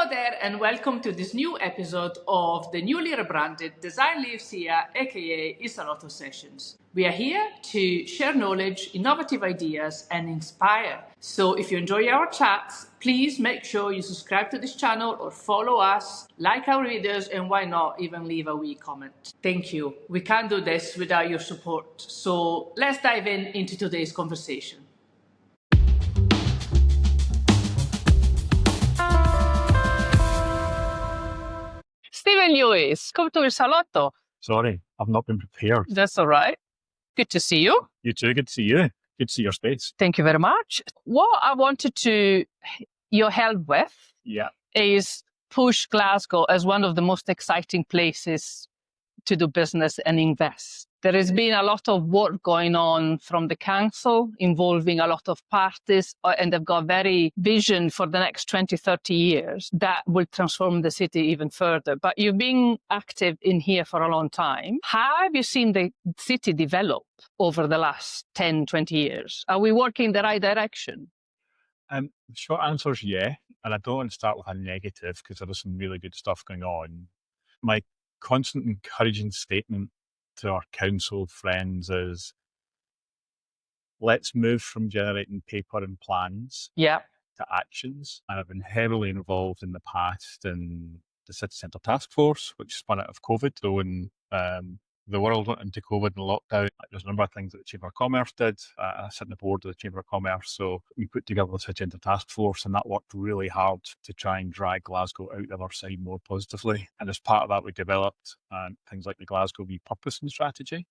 there, and welcome to this new episode of the newly rebranded Design Lives Here, aka Isalotto Sessions. We are here to share knowledge, innovative ideas, and inspire. So if you enjoy our chats, please make sure you subscribe to this channel or follow us, like our videos, and why not even leave a wee comment. Thank you. We can't do this without your support. So let's dive into today's conversation. Stephen Lewis, come to Il Salotto. Sorry, I've not been prepared. That's all right. Good to see you. You too, good to see you. Good to see your space. Thank you very much. What I wanted your help with is push Glasgow as one of the most exciting places to do business and invest. There has been a lot of work going on from the council involving a lot of parties, and they've got very vision for the next 20, 30 years that will transform the city even further. But you've been active in here for a long time. How have you seen the city develop over the last 10, 20 years? Are we working in the right direction? The short answer is yeah, and I don't want to start with a negative because there is some really good stuff going on. My constant encouraging statement to our council friends is let's move from generating paper and plans to actions. And I've been heavily involved in the past in the City Centre Task Force, which spun out of COVID. So when the world went into COVID and lockdown, there's a number of things that the Chamber of Commerce did. I sit on the board of the Chamber of Commerce, so we put together the City Centre Task Force, and that worked really hard to try and drag Glasgow out the other side more positively. And as part of that, we developed things like the Glasgow repurposing strategy.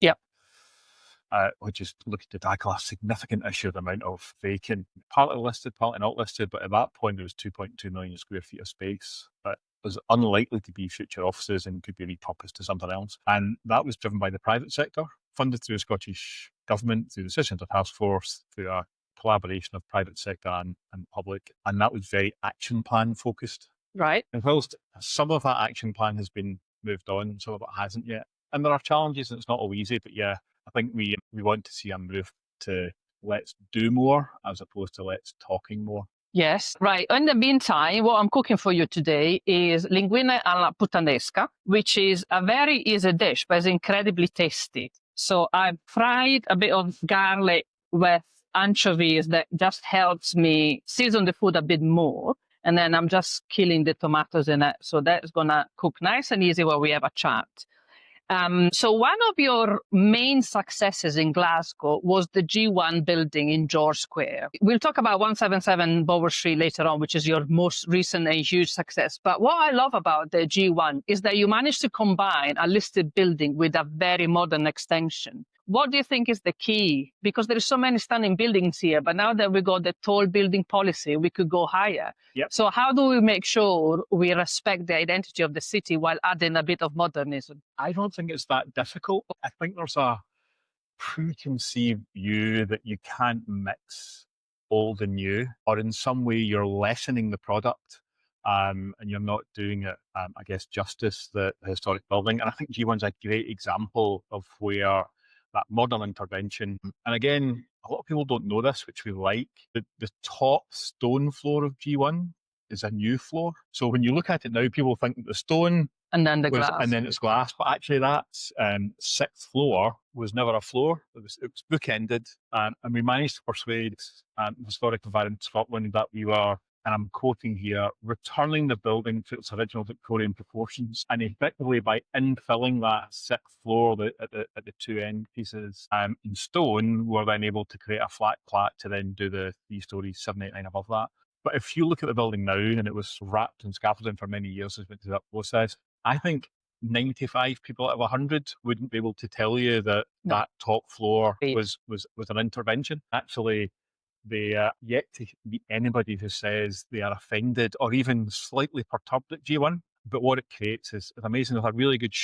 Which is looking to tackle a significant issue, the amount of vacant, partly listed, partly not listed, but at that point there was 2.2 million square feet of space that was unlikely to be future offices and could be repurposed to something else. And that was driven by the private sector, funded through the Scottish Government, through the City Centre Task Force, through a collaboration of private sector and public. And that was very action plan focused. Right. And whilst some of that action plan has been moved on, some of it hasn't yet. And there are challenges and it's not all easy, but yeah, I think we want to see a move to let's do more as opposed to let's talking more. Yes, right. In the meantime, what I'm cooking for you today is linguine alla puttanesca, which is a very easy dish, but it's incredibly tasty. So I've fried a bit of garlic with anchovies that just helps me season the food a bit more. And then I'm just killing the tomatoes in it. So that's going to cook nice and easy while we have a chat. So one of your main successes in Glasgow was the G1 building in George Square. We'll talk about 177 Bower Street later on, which is your most recent and huge success. But what I love about the G1 is that you managed to combine a listed building with a very modern extension. What do you think is the key? Because there are so many stunning buildings here, but now that we got the tall building policy, we could go higher. So how do we make sure we respect the identity of the city while adding a bit of modernism? I don't think it's that difficult. I think there's a preconceived view that you can't mix old and new, or in some way you're lessening the product and you're not doing it, I guess, justice, the historic building. And I think G1's a great example of where that modern intervention. And again, a lot of people don't know this, which we like. The top stone floor of G1 is a new floor. So when you look at it now, people think that the stone and then the glass. And then it's glass. But actually that sixth floor was never a floor. It was bookended. And we managed to persuade Historic Environment Scotland that we were, and I'm quoting here, returning the building to its original Victorian proportions. And effectively by infilling that sixth floor at the two end pieces in stone, we're then able to create a flat plat to then do the 3 stories, 789 above that. But if you look at the building now, and it was wrapped in scaffolding for many years, as went through that process, I think 95 people out of 100 wouldn't be able to tell you that that top floor was an intervention. Actually, they are yet to meet anybody who says they are offended or even slightly perturbed at G1. But what it creates is amazing. There's a really good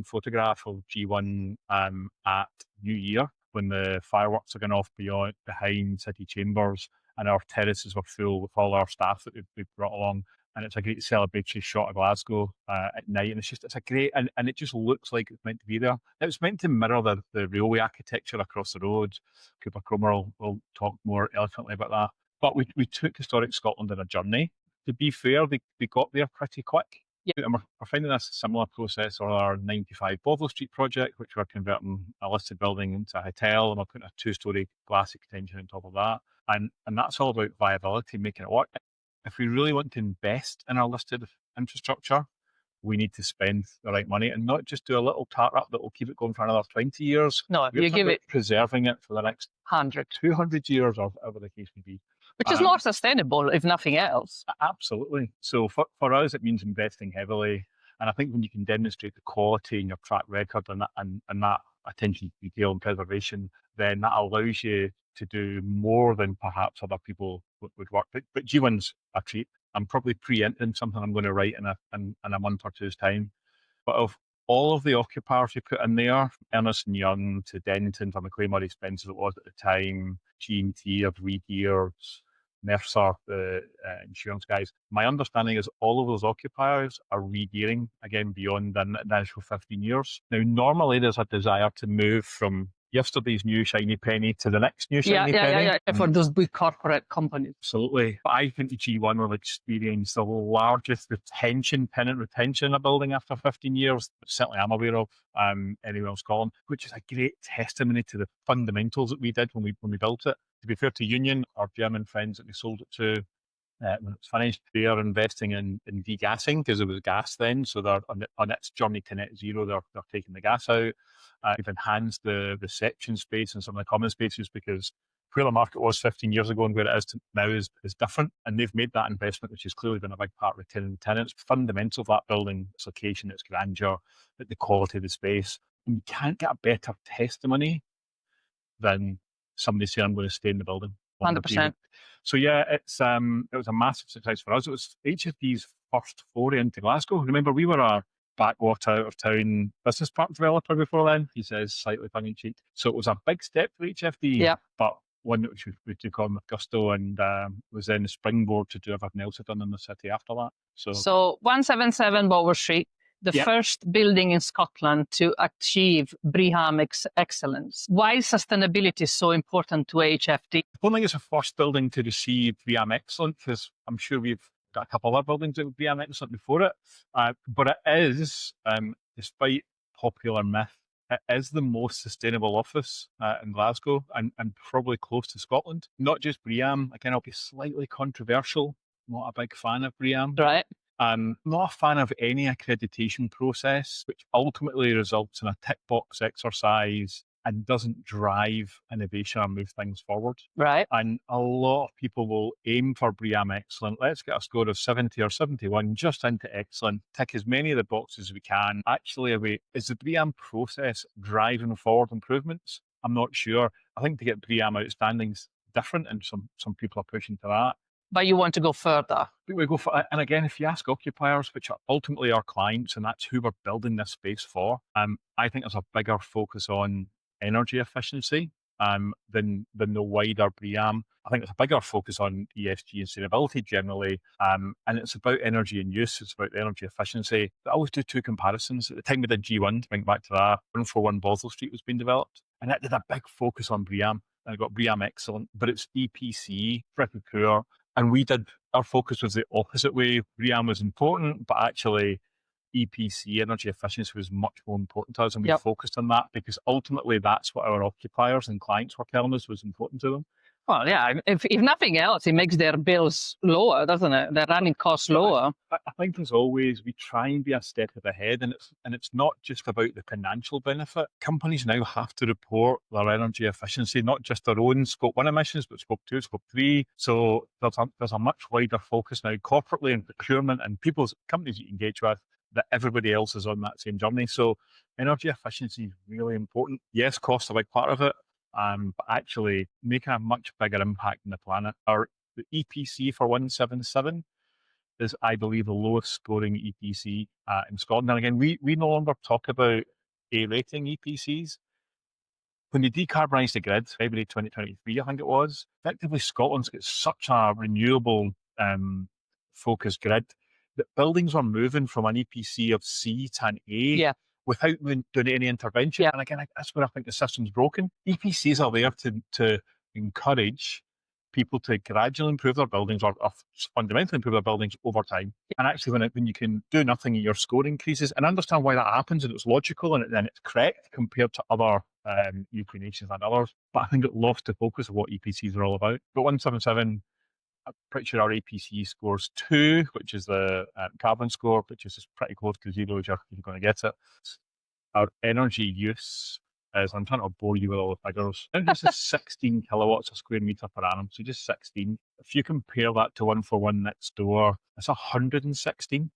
photograph of G1 at New Year when the fireworks are going off behind City Chambers and our terraces were full with all our staff that we've brought along. And it's a great celebratory shot of Glasgow at night. And it's a great, and it just looks like it's meant to be there. It was meant to mirror the railway architecture across the road. Cooper Cromer will talk more eloquently about that. But we took Historic Scotland on a journey to be fair, they got there pretty quick. Yeah. And we're finding this similar process on our 95 Bovill Street project, which we're converting a listed building into a hotel, and we're putting a 2-story glass extension on top of that. And that's all about viability, making it work. If we really want to invest in our listed infrastructure, we need to spend the right money and not just do a little tart-up that will keep it going for another 20 years. No, you give it preserving it for the next 100, 200 years, or whatever the case may be. which is more sustainable, if nothing else. Absolutely. So for us, it means investing heavily. And I think when you can demonstrate the quality in your track record and that attention to detail and preservation, then that allows you to do more than perhaps other people would work. But G1's a treat. I'm probably preempting something I'm going to write in a month or two's time. But of all of the occupiers you put in there, Ernest & Young to Denton, for McLean Murray Spencer it was at the time, G&T of Reed Years, Mercer, the insurance guys. My understanding is all of those occupiers are re-gearing again beyond the initial 15 years. Now, normally there's a desire to move from yesterday's new shiny penny to the next new shiny penny. Yeah, for those big corporate companies. Absolutely. But I think the G1 will experience the largest tenant retention in a building after 15 years. Certainly I'm aware of anywhere in Scotland, which is a great testimony to the fundamentals that we did when we built it. To be fair to Union, our German friends that we sold it to, when it's finished, they are investing in degassing because it was gas then. So they're on its journey to net zero, they're taking the gas out. We've enhanced the reception space and some of the common spaces because where the market was 15 years ago and where it is now is different. And they've made that investment, which has clearly been a big part of retaining tenants. Fundamental of that building, its location, its grandeur, the quality of the space. And you can't get a better testimony than somebody saying, I'm going to stay in the building. 100%. So yeah, it was a massive success for us. It was HFD's first foray into Glasgow. Remember, we were a backwater out of town business park developer before then, he says, slightly tongue in cheek. So it was a big step for HFD, but one that we took on with gusto and was then the springboard to do everything else I've done in the city after that. So 177 Bower Street, the first building in Scotland to achieve BREEAM excellence. Why is sustainability so important to HFD? I don't think it's the first building to receive BREEAM excellent, because I'm sure we've got a couple of other buildings that would BREEAM excellent before it. But it is, despite popular myth, it is the most sustainable office in Glasgow and probably close to Scotland. Not just BREEAM. Again, I'll be slightly controversial. Not a big fan of BREEAM. Right. I'm not a fan of any accreditation process, which ultimately results in a tick box exercise and doesn't drive innovation or move things forward. Right. And a lot of people will aim for BREEAM excellent. Let's get a score of 70 or 71 just into excellent, tick as many of the boxes as we can. Actually, is the BREEAM process driving forward improvements? I'm not sure. I think to get BREEAM outstanding is different, and some people are pushing to that. But you want to go further. We go for, and again, if you ask occupiers, which are ultimately our clients, and that's who we're building this space for, I think there's a bigger focus on energy efficiency than the wider BREEAM. I think there's a bigger focus on ESG and sustainability generally, and it's about energy and use. It's about energy efficiency. I always do two comparisons. At the time we did G1, to bring back to that, 141 Bovill Street was being developed, and that did a big focus on BREEAM. And I got BREEAM excellent, but it's EPC, pretty poor. And our focus was the opposite way. BREEAM was important, but actually EPC, energy efficiency, was much more important to us. And we focused on that because ultimately that's what our occupiers and clients were telling us was important to them. Well, yeah, if nothing else, it makes their bills lower, doesn't it? Their running costs lower. I think, as always, we try and be a step ahead, and it's not just about the financial benefit. Companies now have to report their energy efficiency, not just their own Scope 1 emissions, but Scope 2, Scope 3. So there's a much wider focus now corporately in procurement and companies you engage with, that everybody else is on that same journey. So energy efficiency is really important. Yes, cost a big part of it. But actually making a much bigger impact on the planet. The EPC for 177 is, I believe, the lowest scoring EPC in Scotland. And again, we no longer talk about A rating EPCs. When they decarbonised the grid, February 2023, I think it was, effectively Scotland's got such a renewable focused grid that buildings are moving from an EPC of C to an A. Without doing any intervention. And again, that's where I think the system's broken. EPCs are there to encourage people to gradually improve their buildings or fundamentally improve their buildings over time. And actually, when you can do nothing, your score increases. And I understand why that happens, and it's logical and it's correct compared to other UK nations and others. But I think it lost the focus of what EPCs are all about. But 177, I'm pretty sure our APC scores 2, which is the carbon score, which is just pretty close to 0 if you're going to get it. Our energy use is, I'm trying to bore you with all the figures. This is 16 kilowatts a square metre per annum, so just 16. If you compare that to 141 next door, it's 116.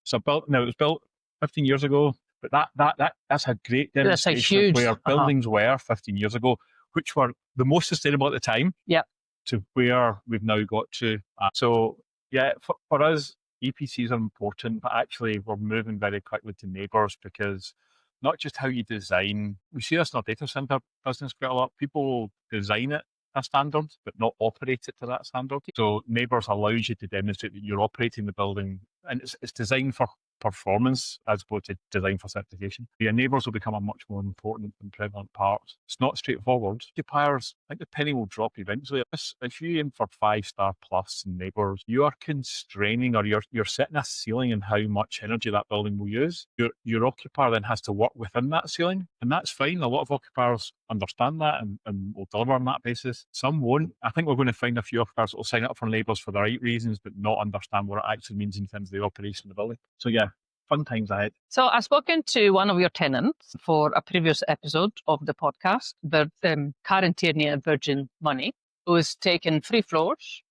So now it was built 15 years ago, but that's a great demonstration of where buildings were 15 years ago, which were the most sustainable at the time. Yeah. To where we've now got to. So yeah, for us, EPCs are important, but actually we're moving very quickly to neighbours, because not just how you design, we see this in our data centre business quite a lot. People design it a standard, but not operate it to that standard. So neighbours allows you to demonstrate that you're operating the building, and it's designed for performance as opposed to design for certification. Your neighbours will become a much more important and prevalent part. It's not straightforward. Occupiers, I think the penny will drop eventually. If you aim for 5-star plus in neighbours, you are constraining, or you're setting a ceiling on how much energy that building will use. Your occupier then has to work within that ceiling, and that's fine. A lot of occupiers understand that and will deliver on that basis. Some won't. I think we're going to find a few occupiers that will sign up for neighbours for the right reasons, but not understand what it actually means in terms of the operation of the building. So yeah, fun times ahead. So I've spoken to one of your tenants for a previous episode of the podcast, the Karen Tierney at Virgin Money, who has taken 3 floors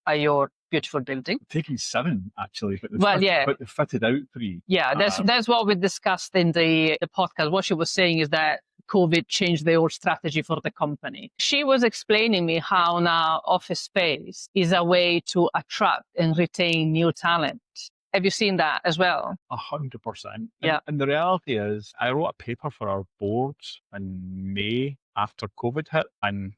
at your beautiful building. Taking 7, actually. But they fitted out 3. Yeah, that's what we discussed in the podcast. What she was saying is that COVID changed the whole strategy for the company. She was explaining me how now office space is a way to attract and retain new talent. Have you seen that as well? 100%. Yeah. And the reality is, I wrote a paper for our board in May after COVID hit, and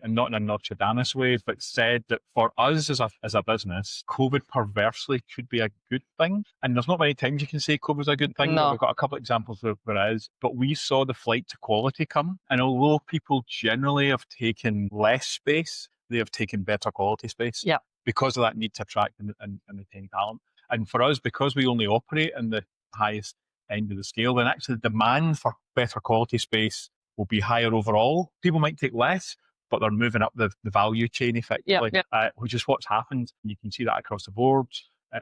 not in a Nostradamus way, but said that for us as a business, COVID perversely could be a good thing. And there's not many times you can say COVID is a good thing, but we've got a couple of examples where it is. But we saw the flight to quality come. And although people generally have taken less space, they have taken better quality space. Yeah. Because of that need to attract and retain talent. And for us, because we only operate in the highest end of the scale, then actually the demand for better quality space will be higher overall. People might take less, but they're moving up the value chain effectively, which is what's happened. You can see that across the board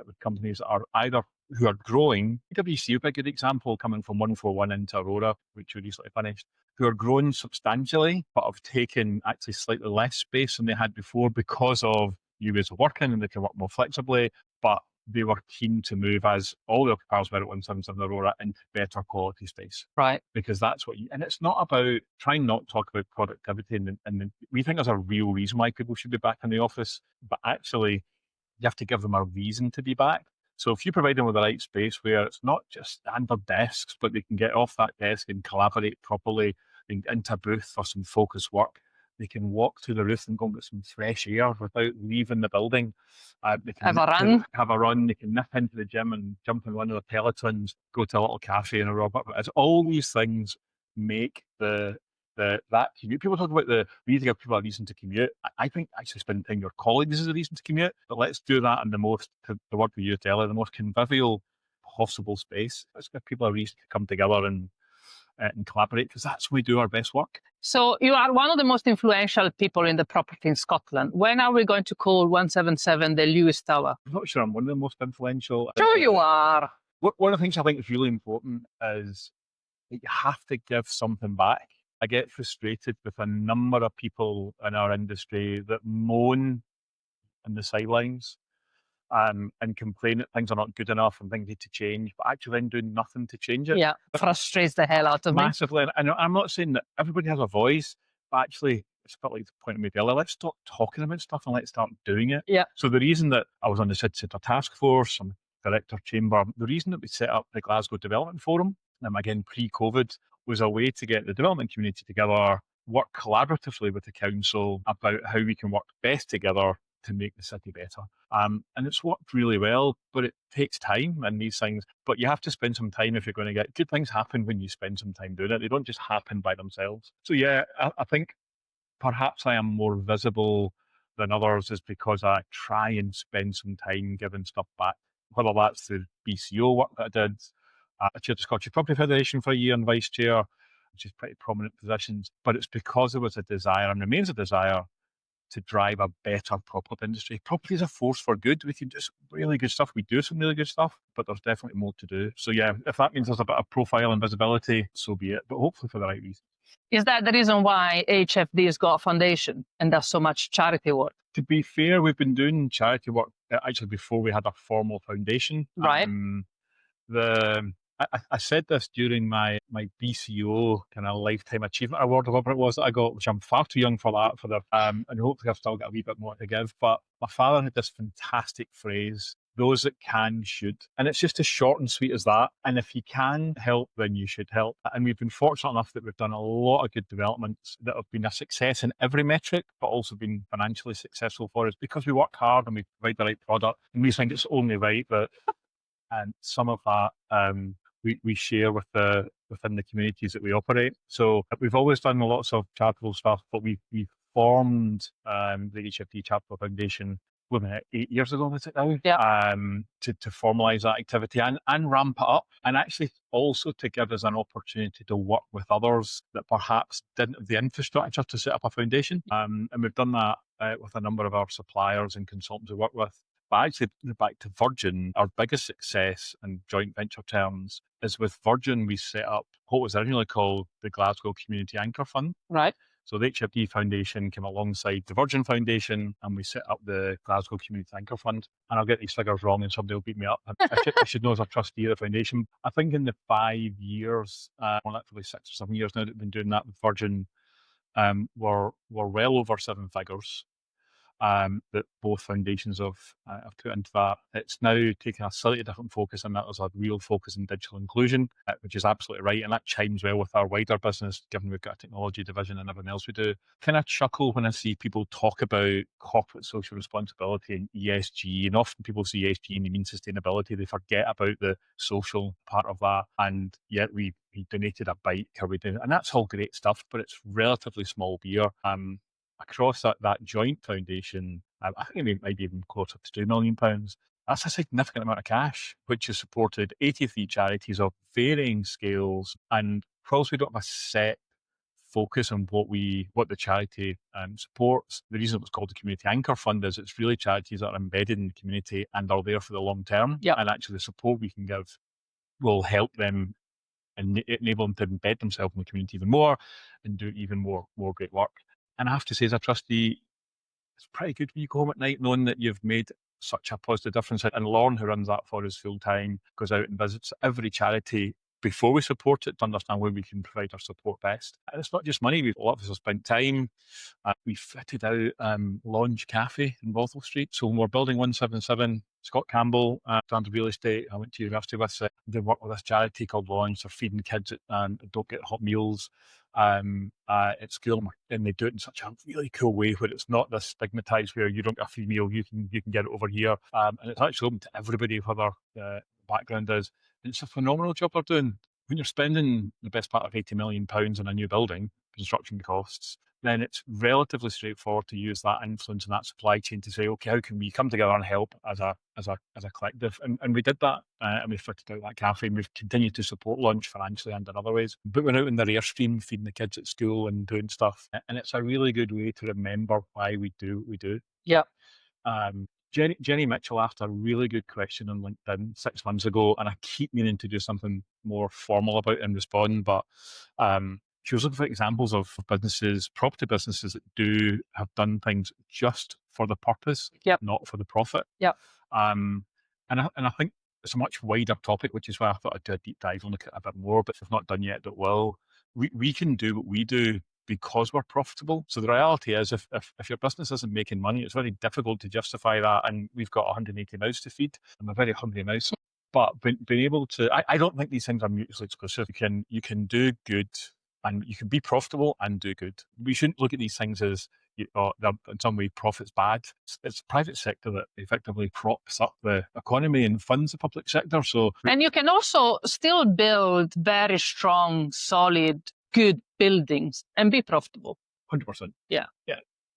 with companies that are either who are growing. PwC would be a good example, coming from 141 into Aurora, which we recently finished, who are growing substantially, but have taken actually slightly less space than they had before because of new ways of working, and they can work more flexibly, but they were keen to move, as all the occupiers were at 177 Aurora, into better quality space. Right. Because that's what and it's not about trying not to talk about productivity, and we think there's a real reason why people should be back in the office, but actually you have to give them a reason to be back. So if you provide them with the right space where it's not just standard desks, but they can get off that desk and collaborate properly into a booth for some focused work, they can walk through the roof and go and get some fresh air without leaving the building. They can have a run. They can nip into the gym and jump in one of the pelotons, go to a little cafe and a robot. It's all these things make that commute. People talk about we need to give people a reason to commute. I think actually spending time with your colleagues is a reason to commute, but let's do that in the word we used earlier, the most convivial possible space. Let's give people a reason to come together and collaborate, because that's when we do our best work. So you are one of the most influential people in the property in Scotland. When are we going to call 177 the Lewis Tower? I'm not sure I'm one of the most influential. Sure you are. One of the things I think is really important is that you have to give something back. I get frustrated with a number of people in our industry that moan on the sidelines and complain that things are not good enough and things need to change, but actually then doing nothing to change it. Yeah, frustrates the hell out of me. Massively. And I'm not saying that everybody has a voice, but actually, it's a bit like the point I made earlier, let's stop talking about stuff and let's start doing it. Yeah. So the reason that I was on the City Centre Task Force, I'm Director Chamber, the reason that we set up the Glasgow Development Forum, again pre-COVID, was a way to get the development community together, work collaboratively with the council about how we can work best together to make the city better. And it's worked really well, but it takes time and these things. But you have to spend some time if you're going to get good things happen when you spend some time doing it. They don't just happen by themselves. So yeah, I think perhaps I am more visible than others is because I try and spend some time giving stuff back, whether that's the BCO work that I did. I chaired the Scottish Property Federation for a year and vice chair, which is pretty prominent positions. But it's because there was a desire and remains a desire to drive a better property industry. Property is a force for good. We can do some really good stuff. We do some really good stuff, but there's definitely more to do. So yeah, if that means there's a bit of profile and visibility, so be it. But hopefully for the right reason. Is that the reason why HFD has got a foundation and does so much charity work? To be fair, we've been doing charity work actually before we had a formal foundation. Right. I said this during my BCO kind of lifetime achievement award or whatever it was that I got, which I'm far too young for that. And hopefully I've still got a wee bit more to give. But my father had this fantastic phrase: "Those that can should," and it's just as short and sweet as that. And if you can help, then you should help. And we've been fortunate enough that we've done a lot of good developments that have been a success in every metric, but also been financially successful for us because we work hard and we provide the right product, and we think it's only right that. And some of that we share within the communities that we operate. So we've always done lots of charitable stuff, but we formed the HFD Charitable Foundation 8 years ago, is it now? Yeah. To formalise that activity and ramp it up, and actually also to give us an opportunity to work with others that perhaps didn't have the infrastructure to set up a foundation. And we've done that with a number of our suppliers and consultants we work with. But actually, back to Virgin, our biggest success in joint venture terms is with Virgin. We set up what was originally called the Glasgow Community Anchor Fund. Right. So the HFD Foundation came alongside the Virgin Foundation, and we set up the Glasgow Community Anchor Fund. And I'll get these figures wrong and somebody will beat me up. I should know as a trustee of the foundation. I think in the 5 years, well, probably 6 or 7 years now that we've been doing that with Virgin, we're well over 7 figures. That both foundations have put into that. It's now taking a slightly different focus, and that is a real focus in digital inclusion, which is absolutely right. And that chimes well with our wider business, given we've got a technology division and everything else we do. Kind of chuckle when I see people talk about corporate social responsibility and ESG, and often people see ESG and they mean sustainability. They forget about the social part of that. And yet we donated a bike, and that's all great stuff, but it's relatively small beer. Across that joint foundation, I think it might be even closer to £2 million. That's a significant amount of cash, which has supported 83 charities of varying scales. And because we don't have a set focus on what the charity supports, the reason it was called the Community Anchor Fund is it's really charities that are embedded in the community and are there for the long term. Yep. And actually the support we can give will help them and enable them to embed themselves in the community even more and do even more great work. And I have to say, as a trustee, it's pretty good when you go home at night knowing that you've made such a positive difference. And Lauren, who runs that for us full time, goes out and visits every charity before we support it to understand where we can provide our support best. And it's not just money. A lot of us have spent time. We fitted out Lounge Cafe in Bothwell Street. So when we're building 177, Scott Campbell, Standard Real Estate, I went to university with, they work with this charity called Lounge. They're feeding kids that don't get hot meals at school, and they do it in such a really cool way where it's not this stigmatized where you don't get a free meal, you can get it over here, and it's actually open to everybody, whether the background is. And it's a phenomenal job they're doing. When you're spending the best part of £80 million on a new building, construction costs, then it's relatively straightforward to use that influence in that supply chain to say, okay, how can we come together and help as a collective? And we did that, and we fitted out that cafe, and we've continued to support Lunch financially and in other ways. But we're out in the airstream feeding the kids at school and doing stuff, and it's a really good way to remember why we do what we do. Yeah. Jenny Mitchell asked a really good question on LinkedIn 6 months ago, and I keep meaning to do something more formal about it and respond, but she was looking for examples of businesses, property businesses that have done things just for the purpose, Yep. not for the profit. Yep. And I think it's a much wider topic, which is why I thought I'd do a deep dive and look at it a bit more, but if I've not done yet, it will. We can do what we do because we're profitable. So the reality is if your business isn't making money, it's very difficult to justify that. And we've got 180 mouths to feed. I'm a very hungry mouse. But being able to, I don't think these things are mutually exclusive. You can do good and you can be profitable and do good. We shouldn't look at these things as in some way profit's bad. It's the private sector that effectively props up the economy and funds the public sector. And you can also still build very strong, solid, good buildings and be profitable. 100%.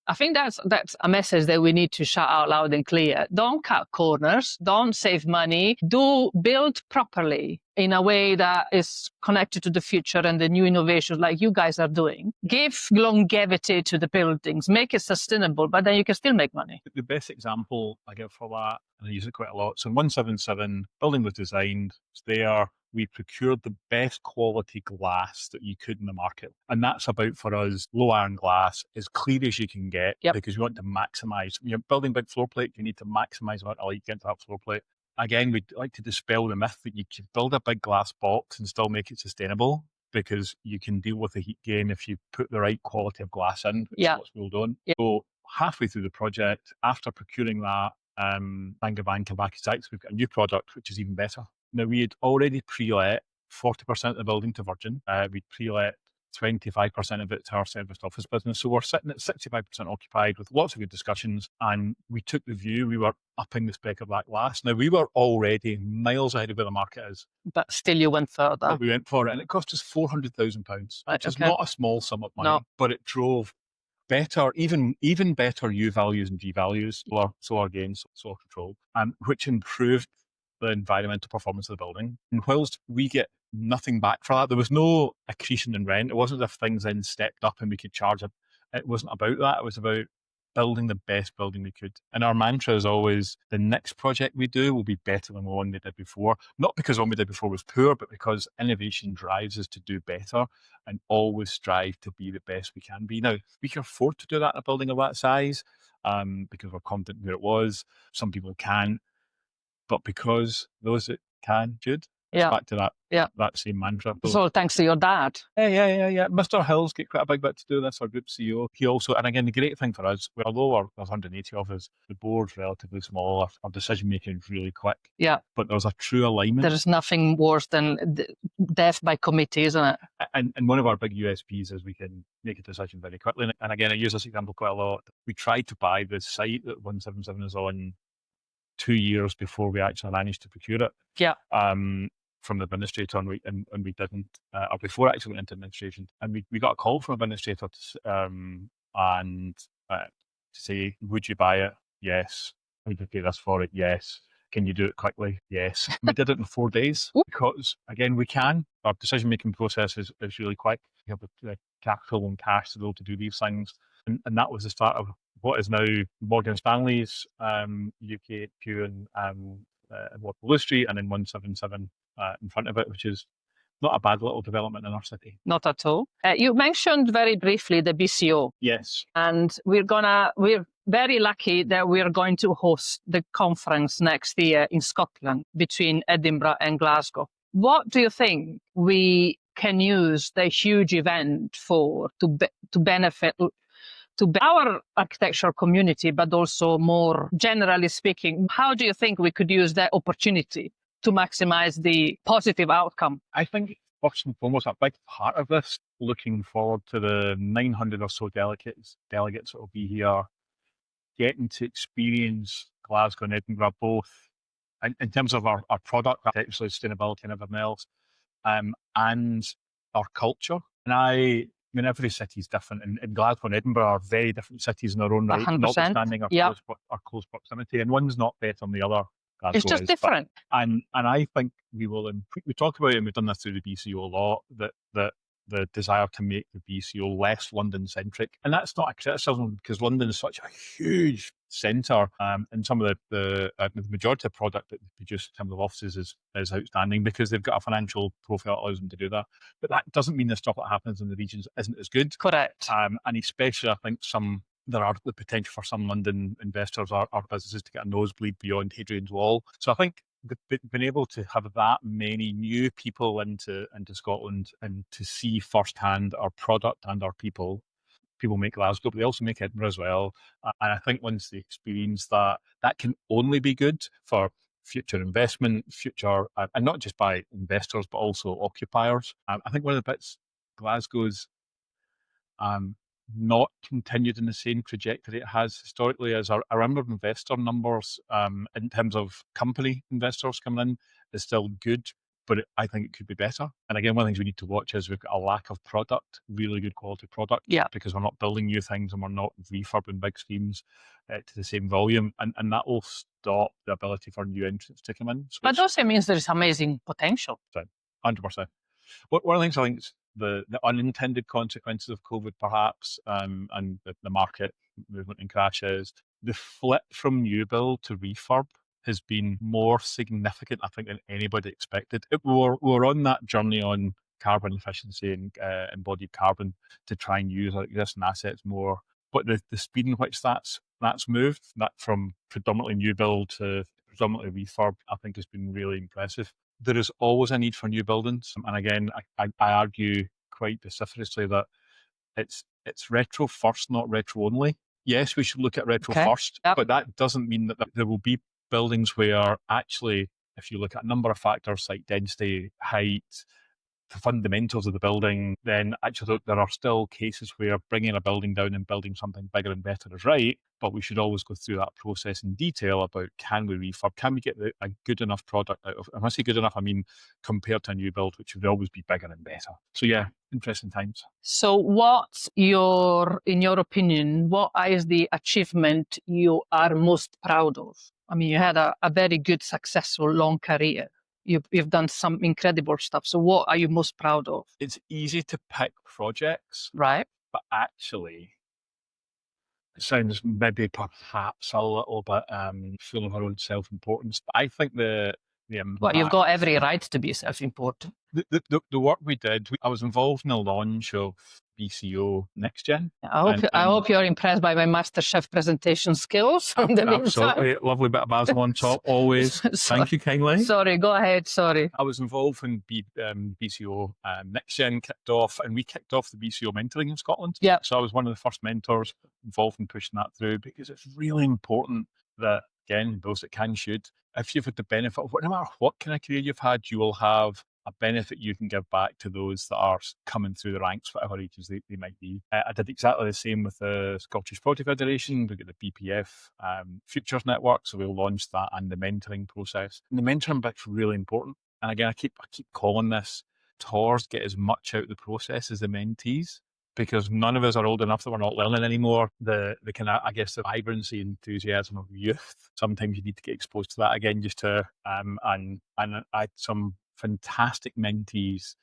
I think that's a message that we need to shout out loud and clear. Don't cut corners. Don't save money. Do build properly in a way that is connected to the future and the new innovations like you guys are doing. Give longevity to the buildings. Make it sustainable, but then you can still make money. The best example I give for that, and I use it quite a lot. So in 177, building was designed. It's there. We procured the best quality glass that you could in the market. And that's about, for us, low iron glass, as clear as you can get, because you want to maximize. You're building big floor plate, you need to maximize what light you get into that floor plate. Again, we'd like to dispel the myth that you can build a big glass box and still make it sustainable, because you can deal with the heat gain if you put the right quality of glass in, which is what's well done. So halfway through the project, after procuring that, Bank back we've got a new product, which is even better. Now, we had already pre-let 40% of the building to Virgin. We'd pre-let 25% of it to our serviced office business. So we're sitting at 65% occupied with lots of good discussions. And we took the view, we were upping the spec of that glass. Now, we were already miles ahead of where the market is. But still you went further. But we went for it. And it cost us £400,000, which is not a small sum of money. But it drove better, even better U values and G values, solar gains, solar control, which improved the environmental performance of the building. And whilst we get nothing back for that, there was no accretion in rent. It wasn't as if things then stepped up and we could charge it. It wasn't about that. It was about building the best building we could. And our mantra is always, the next project we do will be better than the one we did before. Not because the one we did before was poor, but because innovation drives us to do better and always strive to be the best we can be. Now, we can afford to do that in a building of that size, because we're confident where it was. Some people can. But because those that can should. Back to that same mantra. So thanks to your dad. Yeah. Mr. Hill's got quite a big bit to do this, our group CEO. He also, and again, the great thing for us, although there's 180 of us, the board's relatively small, our decision making is really quick. Yeah. But there's a true alignment. There's nothing worse than death by committee, isn't it? And one of our big USPs is we can make a decision very quickly. And again, I use this example quite a lot. We tried to buy the site that 177 is on 2 years before we actually managed to procure it. From the administrator, and we didn't, or before I actually went into administration. And we got a call from administrator to say, would you buy it? Yes. Would you pay this for it? Yes. Can you do it quickly? Yes. We did it in 4 days because, again, we can. Our decision-making process is really quick. We have the capital and cash to be able to do these things. And that was the start of what is now Morgan Stanley's UK Q and Waterloo Street, and then 177 in front of it, which is not a bad little development in our city. Not at all. You mentioned very briefly the BCO. Yes. And we're very lucky that we're going to host the conference next year in Scotland between Edinburgh and Glasgow. What do you think we can use the huge event for to benefit to our architectural community, but also more generally speaking? How do you think we could use that opportunity to maximize the positive outcome? I think first and foremost, a big part of this, looking forward to the 900 or so delegates that will be here, getting to experience Glasgow and Edinburgh both in terms of our product, architectural sustainability and everything else, and our culture. And I mean, every city is different, and Glasgow and Edinburgh are very different cities in their own right, 100%. Notwithstanding our close proximity, and one's not better than the other. Glasgow it's just different. And I think we will. We talk about it, and we've done this through the BCO a lot. That the desire to make the BCO less London centric, and that's not a criticism because London is such a huge centre, and some of the majority of product that they produce in terms of offices is outstanding because they've got a financial profile that allows them to do that. But that doesn't mean the stuff that happens in the regions isn't as good. Correct. And especially, I think there are the potential for some London investors or businesses to get a nosebleed beyond Hadrian's Wall. So I think being able to have that many new people into Scotland and to see firsthand our product and our people make Glasgow, but they also make Edinburgh as well. And I think once they experience that can only be good for future investment, and not just by investors, but also occupiers. I think one of the bits Glasgow's not continued in the same trajectory it has historically as our number of investor numbers in terms of company investors coming in is still good, but I think it could be better. And again, one of the things we need to watch is we've got a lack of product, really good quality product, because we're not building new things and we're not refurbing big schemes to the same volume, and that will stop the ability for new entrants to come in. So but also means there's amazing potential. 100%. One of the things I think is the unintended consequences of COVID, perhaps, and the market movement and crashes, the flip from new build to refurb has been more significant, I think, than anybody expected. We're on that journey on carbon efficiency and embodied carbon to try and use our existing assets more. But the speed in which that's moved, that from predominantly new build to predominantly refurb, I think has been really impressive. There is always a need for new buildings. And again, I argue quite vociferously that it's retro first, not retro only. Yes, we should look at retro first, but that doesn't mean that there will be buildings where actually, if you look at a number of factors like density, height, the fundamentals of the building, then actually there are still cases where bringing a building down and building something bigger and better is right, but we should always go through that process in detail about, can we refurb, can we get a good enough product out of it? And when I say good enough, I mean compared to a new build, which should always be bigger and better. So yeah, interesting times. So in your opinion, what is the achievement you are most proud of? I mean, you had a very good, successful, long career. You've done some incredible stuff. So what are you most proud of? It's easy to pick projects, right? But actually, it sounds maybe perhaps a little bit full of our own self-importance. But I think the impact... Well, you've got every right to be self-important. The work we did, I was involved in the launch of BCO Next Gen. I hope you're impressed by my MasterChef presentation skills. Absolutely. Lovely bit of basil on top, always. Thank you kindly. Sorry, go ahead. Sorry. I was involved in BCO Next Gen kicked off, and we kicked off the BCO mentoring in Scotland. Yeah. So I was one of the first mentors involved in pushing that through, because it's really important that, again, those that can should, if you've had the benefit of, no matter what kind of career you've had, you will have a benefit you can give back to those that are coming through the ranks, whatever ages they might be. I did exactly the same with the Scottish Property Federation. We got the BPF Futures Network, so we launched that and the mentoring process. And the mentoring bit's really important. And again, I keep calling this, TORs get as much out of the process as the mentees, because none of us are old enough that we're not learning anymore. The kind of, I guess, the vibrancy and enthusiasm of youth. Sometimes you need to get exposed to that again, just to and I had some fantastic mentees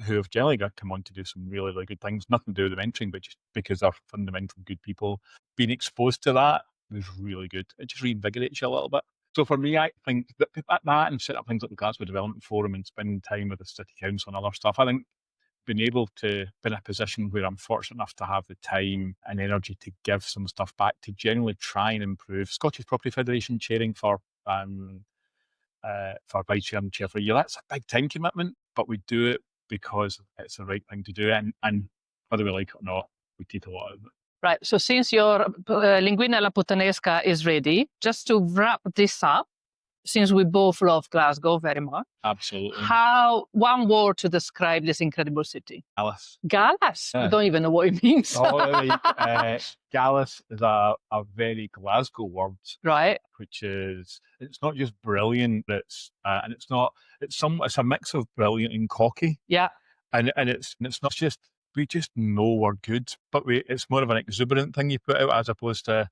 who have generally come on to do some really, really good things. Nothing to do with the mentoring, but just because they're fundamentally good people. Being exposed to that was really good. It just reinvigorates you a little bit. So for me, I think that and set up things like the Glasgow Development Forum and spending time with the City Council and other stuff, I think being able to be in a position where I'm fortunate enough to have the time and energy to give some stuff back, to generally try and improve. Scottish Property Federation chairing for vice chair and chair for a year, that's a big time commitment, but we do it because it's the right thing to do, and whether we like it or not, we take a lot of it. Right, so since your Linguina alla Puttanesca is ready, just to wrap this up, since we both love Glasgow very much. Absolutely. One word to describe this incredible city? Gallus. Gallus? Yeah. I don't even know what it means. Gallus is a very Glasgow word. Right. Which is, it's not just brilliant, it's a mix of brilliant and cocky. Yeah. And it's not just, we just know we're good, but it's more of an exuberant thing you put out, as opposed to,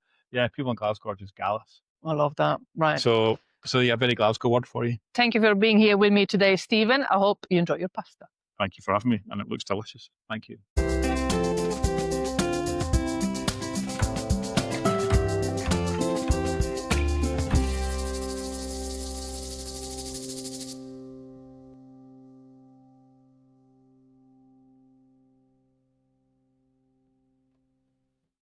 people in Glasgow are just Gallus. I love that. Right. So yeah, very Glasgow word for you. Thank you for being here with me today, Stephen. I hope you enjoy your pasta. Thank you for having me, and it looks delicious. Thank you.